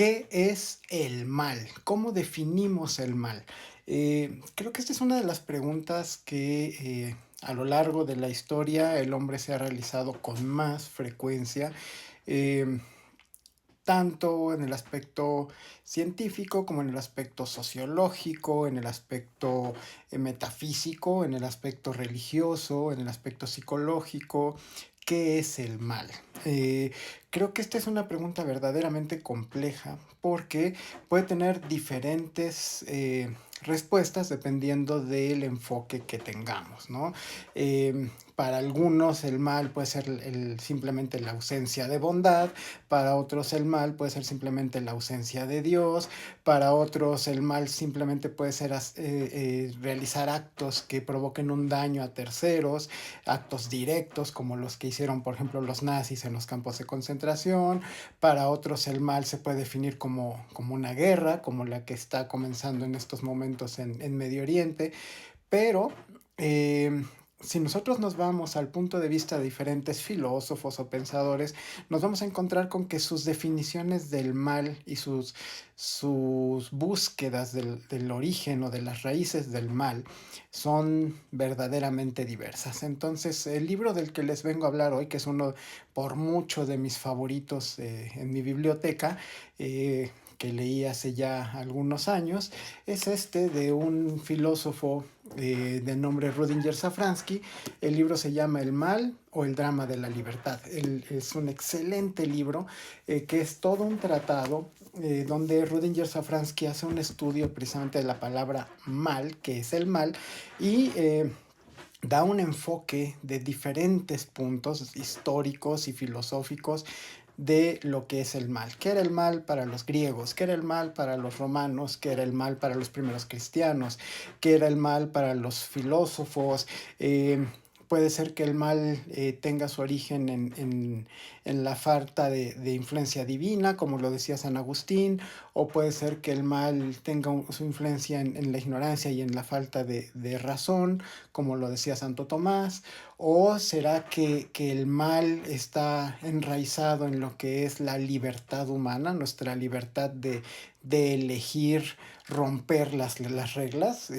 ¿Qué es el mal? ¿Cómo definimos el mal? Creo que esta es una de las preguntas que a lo largo de la historia el hombre se ha realizado con más frecuencia. eh, Tanto en el aspecto científico como en el aspecto sociológico, en el aspecto metafísico, en el aspecto religioso, en el aspecto psicológico. ¿Qué es el mal? Eh, Creo que esta es una pregunta verdaderamente compleja porque puede tener diferentes respuestas dependiendo del enfoque que tengamos, ¿no? Para algunos el mal puede ser simplemente la ausencia de bondad. Para otros el mal puede ser simplemente la ausencia de Dios. Para otros el mal simplemente puede ser realizar actos que provoquen un daño a terceros, actos directos como los que hicieron, por ejemplo, los nazis en los campos de concentración. Para otros el mal se puede definir como una guerra, como la que está comenzando en estos momentos en Medio Oriente. Pero eh, si nosotros nos vamos al punto de vista de diferentes filósofos o pensadores, nos vamos a encontrar con que sus definiciones del mal y sus búsquedas del origen o de las raíces del mal son verdaderamente diversas. Entonces, el libro del que les vengo a hablar hoy, que es uno por mucho de mis favoritos en mi biblioteca, que leí hace ya algunos años, es este de un filósofo de nombre Rudinger Safransky. El libro se llama El mal o el drama de la libertad. Es un excelente libro que es todo un tratado donde Rudinger Safransky hace un estudio precisamente de la palabra mal, que es el mal, y da un enfoque de diferentes puntos históricos y filosóficos de lo que es el mal. ¿Qué era el mal para los griegos? ¿Qué era el mal para los romanos? ¿Qué era el mal para los primeros cristianos? ¿Qué era el mal para los filósofos? Puede ser que el mal tenga su origen en la falta de influencia divina, como lo decía San Agustín, o puede ser que el mal tenga su influencia en la ignorancia y en la falta de razón, como lo decía Santo Tomás. ¿O será que el mal está enraizado en lo que es la libertad humana, nuestra libertad de elegir romper las reglas,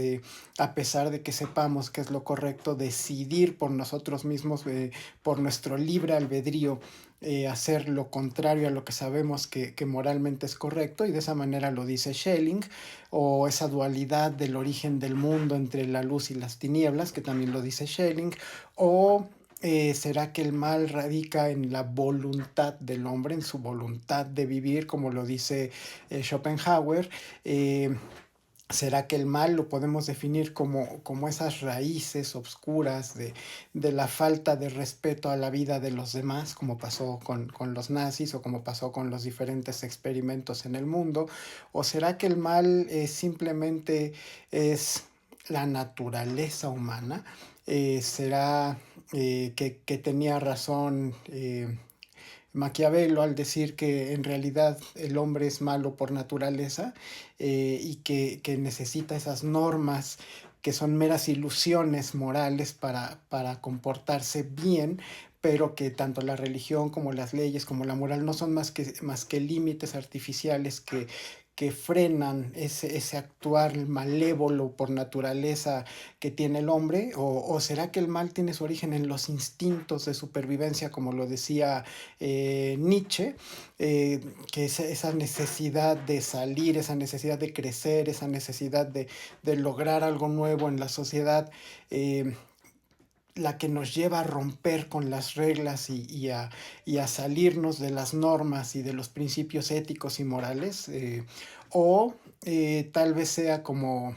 a pesar de que sepamos que es lo correcto, decidir por nosotros mismos, por nuestro libre albedrío, hacer lo contrario a lo que sabemos que moralmente es correcto? Y de esa manera lo dice Schelling, o esa dualidad del origen del mundo entre la luz y las tinieblas, que también lo dice Schelling. ¿O será que el mal radica en la voluntad del hombre, en su voluntad de vivir, como lo dice Schopenhauer? Eh, ¿Será que el mal lo podemos definir como esas raíces obscuras de la falta de respeto a la vida de los demás, como pasó con los nazis o como pasó con los diferentes experimentos en el mundo? ¿O será que el mal simplemente es la naturaleza humana? ¿Será que tenía razón Maquiavelo al decir que en realidad el hombre es malo por naturaleza, y que necesita esas normas que son meras ilusiones morales para comportarse bien, pero que tanto la religión como las leyes como la moral no son más que límites artificiales que frenan ese actuar malévolo por naturaleza que tiene el hombre? ¿O será que el mal tiene su origen en los instintos de supervivencia, como lo decía Nietzsche, eh, que es esa necesidad de salir, esa necesidad de crecer, esa necesidad de lograr algo nuevo en la sociedad, eh, la que nos lleva a romper con las reglas y a salirnos de las normas y de los principios éticos y morales? O tal vez sea como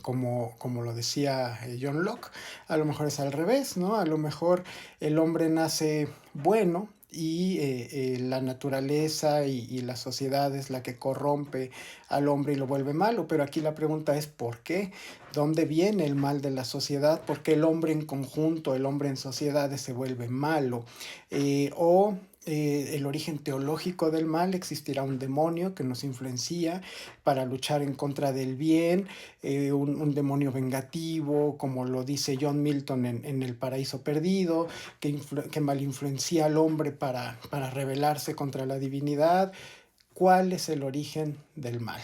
lo decía John Locke, a lo mejor es al revés, ¿no? A lo mejor el hombre nace bueno y la naturaleza y la sociedad es la que corrompe al hombre y lo vuelve malo. Pero aquí la pregunta es ¿por qué? ¿Dónde viene el mal de la sociedad? ¿Por qué el hombre en conjunto, el hombre en sociedades se vuelve malo? O el origen teológico del mal: existirá un demonio que nos influencia para luchar en contra del bien, un demonio vengativo, como lo dice John Milton en El Paraíso Perdido, que mal influencia al hombre para rebelarse contra la divinidad. ¿cuál es el origen del mal?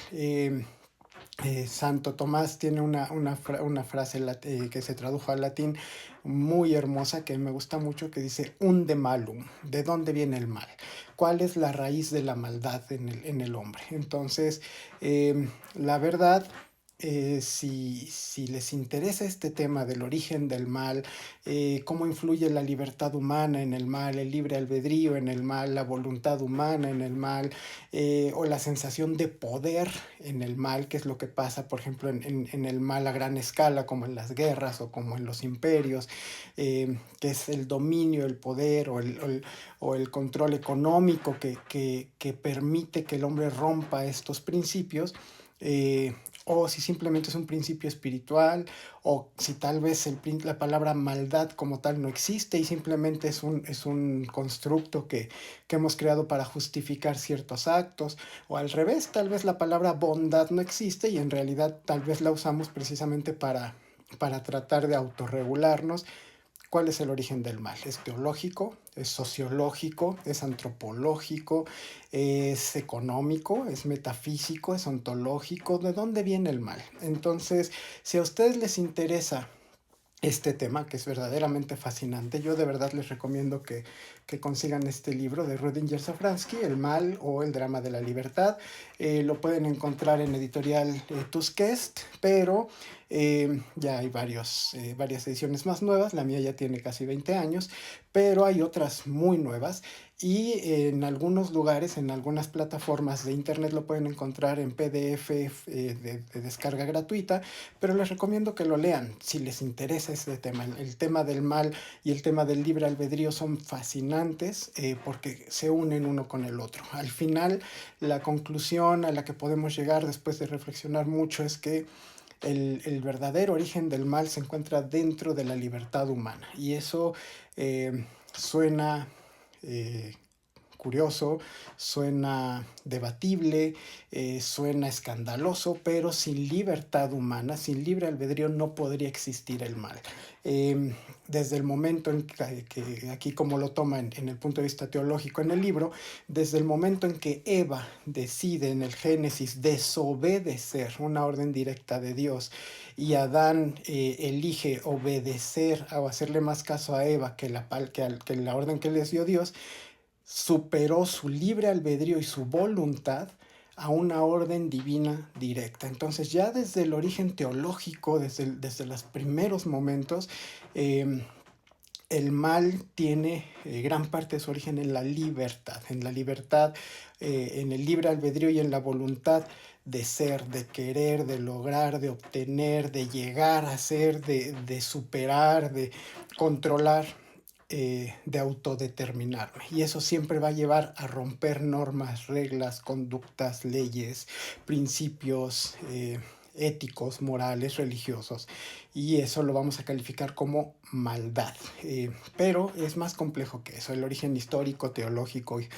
Santo Tomás tiene una frase que se tradujo al latín muy hermosa que me gusta mucho, que dice unde malum, ¿de dónde viene el mal? ¿Cuál es la raíz de la maldad en el hombre? Entonces, la verdad, si les interesa este tema del origen del mal, cómo influye la libertad humana en el mal, el libre albedrío en el mal, la voluntad humana en el mal, o la sensación de poder en el mal, que es lo que pasa, por ejemplo, en el mal a gran escala, como en las guerras o como en los imperios, que es el dominio, el poder o el control económico que permite que el hombre rompa estos principios. O si simplemente es un principio espiritual, o si tal vez la palabra maldad como tal no existe y simplemente es un constructo que hemos creado para justificar ciertos actos, o al revés, tal vez la palabra bondad no existe y en realidad tal vez la usamos precisamente para tratar de autorregularnos. ¿Cuál es el origen del mal? ¿Es teológico? ¿Es sociológico? ¿Es antropológico? ¿Es económico? ¿Es metafísico? ¿Es ontológico? ¿De dónde viene el mal? Entonces, si a ustedes les interesa este tema, que es verdaderamente fascinante, yo de verdad les recomiendo que consigan este libro de Rudinger Safransky, El mal o el drama de la libertad. Lo pueden encontrar en editorial Tusquets, pero ya hay varias ediciones más nuevas. La mía ya tiene casi 20 años, pero hay otras muy nuevas. Y en algunos lugares, en algunas plataformas de internet lo pueden encontrar en PDF de descarga gratuita, pero les recomiendo que lo lean si les interesa este tema. El tema del mal y el tema del libre albedrío son fascinantes porque se unen uno con el otro. Al final, la conclusión a la que podemos llegar después de reflexionar mucho es que el verdadero origen del mal se encuentra dentro de la libertad humana. Y eso suena curioso, suena debatible, suena escandaloso, pero sin libertad humana, sin libre albedrío no podría existir el mal. Desde el momento en que aquí como lo toma en el punto de vista teológico en el libro, desde el momento en que Eva decide en el Génesis desobedecer una orden directa de Dios y Adán elige obedecer o hacerle más caso a Eva que la orden que les dio Dios, superó su libre albedrío y su voluntad a una orden divina directa. Entonces ya desde el origen teológico, desde los primeros momentos, el mal tiene gran parte de su origen en la libertad, en el libre albedrío y en la voluntad de ser, de querer, de lograr, de obtener, de llegar a ser, de superar, de controlar, de autodeterminarme. Y eso siempre va a llevar a romper normas, reglas, conductas, leyes, principios éticos, morales, religiosos. Y eso lo vamos a calificar como maldad. Pero es más complejo que eso. El origen histórico, teológico y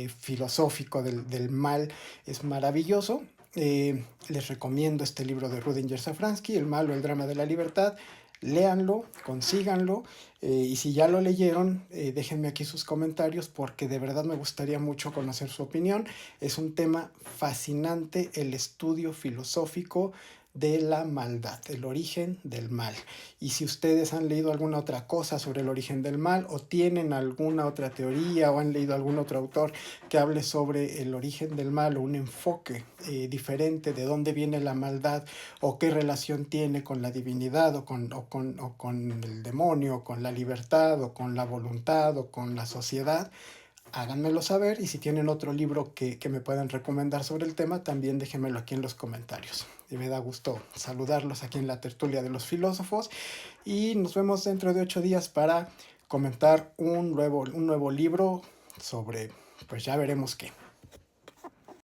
filosófico del mal es maravilloso. Les recomiendo este libro de Rudinger Safransky, El mal o el drama de la libertad. Léanlo, consíganlo, y si ya lo leyeron, déjenme aquí sus comentarios porque de verdad me gustaría mucho conocer su opinión. Es un tema fascinante, el estudio filosófico de la maldad, el origen del mal. Y si ustedes han leído alguna otra cosa sobre el origen del mal o tienen alguna otra teoría o han leído algún otro autor que hable sobre el origen del mal o un enfoque diferente de dónde viene la maldad o qué relación tiene con la divinidad o con el demonio, o con la libertad o con la voluntad o con la sociedad, háganmelo saber. Y si tienen otro libro que me puedan recomendar sobre el tema, también déjenmelo aquí en los comentarios. Y me da gusto saludarlos aquí en la tertulia de los filósofos y nos vemos dentro de 8 días para comentar un nuevo libro sobre, pues ya veremos qué.